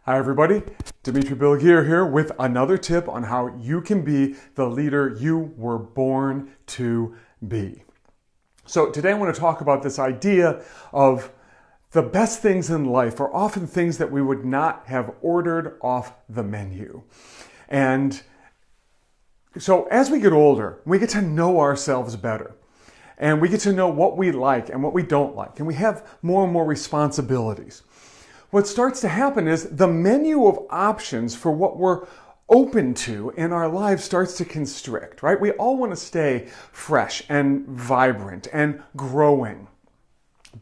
Hi everybody, Dimitri Bilgir here with another tip on how you can be the leader you were born to be. So today I want to talk about this idea of the best things in life are often things that we would not have ordered off the menu. And so as we get older, we get to know ourselves better. And we get to know what we like and what we don't like. And we have more and more responsibilities. What starts to happen is the menu of options for what we're open to in our lives starts to constrict, right? We all want to stay fresh and vibrant and growing.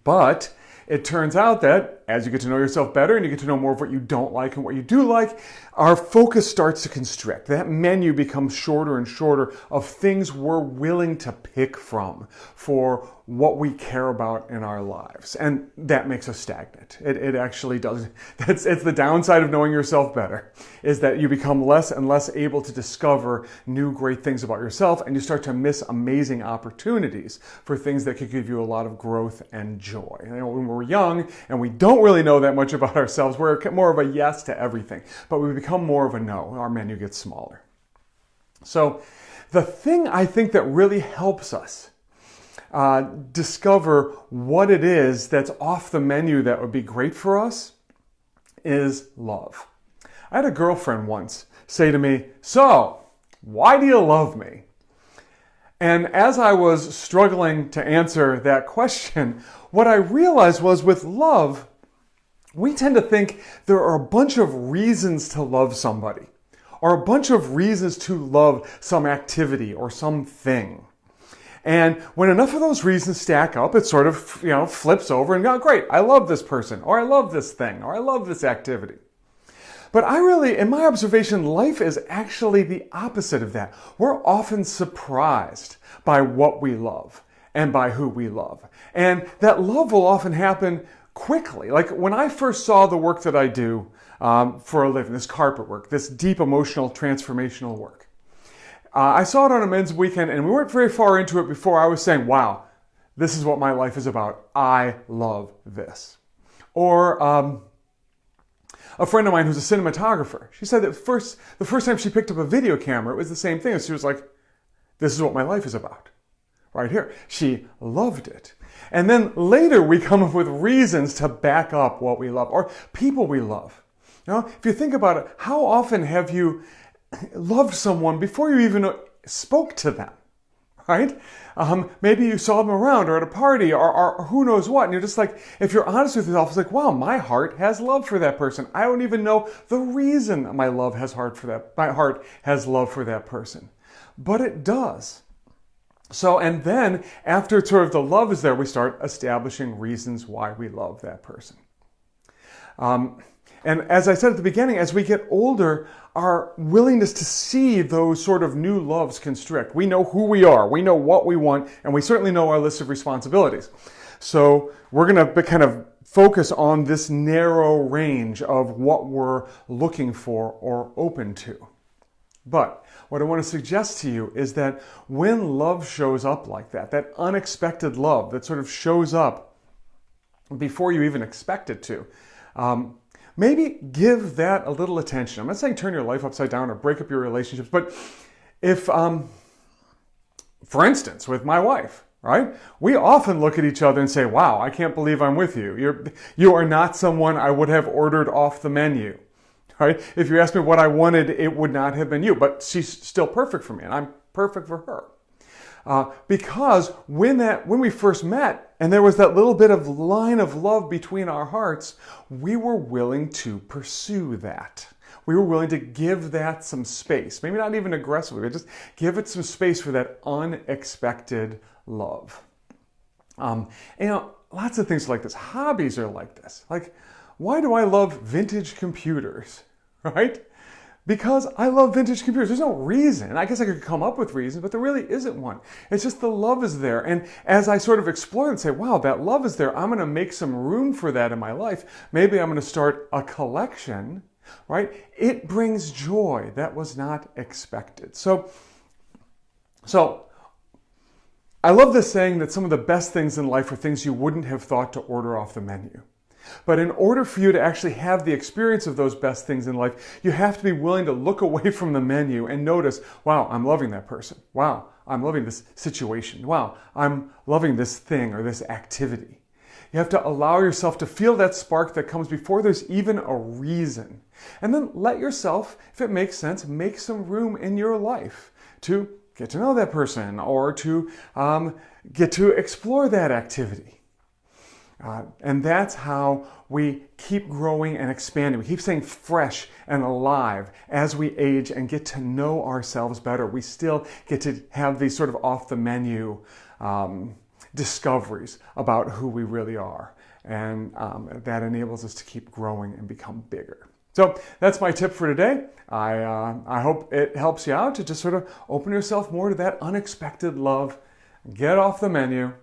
But it turns out that as you get to know yourself better and you get to know more of what you don't like and what you do like, our focus starts to constrict. That menu becomes shorter and shorter of things we're willing to pick from for what we care about in our lives. And that makes us stagnant. It actually does. It's the downside of knowing yourself better, is that you become less and less able to discover new great things about yourself, and you start to miss amazing opportunities for things that could give you a lot of growth and joy. You know, when we're young and we don't really know that much about ourselves, we're more of a yes to everything, but we become more of a no. Our menu gets smaller. So the thing I think that really helps us discover what it is that's off the menu that would be great for us is love. I had a girlfriend once say to me, "So, why do you love me?" And as I was struggling to answer that question, what I realized was with love, we tend to think there are a bunch of reasons to love somebody, or a bunch of reasons to love some activity or something. And when enough of those reasons stack up, it sort of, flips over and go, great, I love this person, or I love this thing, or I love this activity. But in my observation, life is actually the opposite of that. We're often surprised by what we love and by who we love. And that love will often happen quickly. Like when I first saw the work that I do for a living, this carpet work, this deep emotional transformational work, I saw it on a men's weekend, and we weren't very far into it before I was saying, wow, this is what my life is about. I love this. Or a friend of mine who's a cinematographer, she said that the first time she picked up a video camera, it was the same thing. She was like, this is what my life is about. Right here. She loved it. And then later we come up with reasons to back up what we love, or people we love. If you think about it, how often have you loved someone before you even spoke to them, right? Maybe you saw them around or at a party or who knows what, and you're just like, if you're honest with yourself, it's like, wow, my heart has love for that person. I don't even know the reason my heart has love for that person, but it does. So, and then after sort of the love is there, we start establishing reasons why we love that person. And as I said at the beginning, as we get older, our willingness to see those sort of new loves constrict. We know who we are, we know what we want, and we certainly know our list of responsibilities. So we're going to kind of focus on this narrow range of what we're looking for or open to. But what I want to suggest to you is that when love shows up like that, that unexpected love that sort of shows up before you even expect it to, maybe give that a little attention. I'm not saying turn your life upside down or break up your relationships, but if, for instance, with my wife, right? We often look at each other and say, wow, I can't believe I'm with you. You are not someone I would have ordered off the menu, right? If you asked me what I wanted, it would not have been you, but she's still perfect for me and I'm perfect for her. Because when we first met and there was that little bit of line of love between our hearts, we were willing to pursue that. We were willing to give that some space. Maybe not even aggressively, but just give it some space for that unexpected love. Lots of things like this. Hobbies are like this. Like, why do I love vintage computers, right? Because I love vintage computers. There's no reason. I guess I could come up with reasons, but there really isn't one. It's just the love is there. And as I sort of explore and say, wow, that love is there, I'm going to make some room for that in my life. Maybe I'm going to start a collection, right? It brings joy that was not expected. So I love this saying that some of the best things in life are things you wouldn't have thought to order off the menu. But in order for you to actually have the experience of those best things in life, you have to be willing to look away from the menu and notice, wow, I'm loving that person. Wow, I'm loving this situation. Wow, I'm loving this thing or this activity. You have to allow yourself to feel that spark that comes before there's even a reason. And then let yourself, if it makes sense, make some room in your life to get to know that person or to get to explore that activity. And that's how we keep growing and expanding. We keep staying fresh and alive as we age and get to know ourselves better. We still get to have these sort of off the menu discoveries about who we really are. And that enables us to keep growing and become bigger. So that's my tip for today. I hope it helps you out to just sort of open yourself more to that unexpected love. Get off the menu.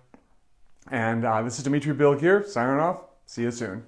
And this is Dimitri Bilgir signing off. See you soon.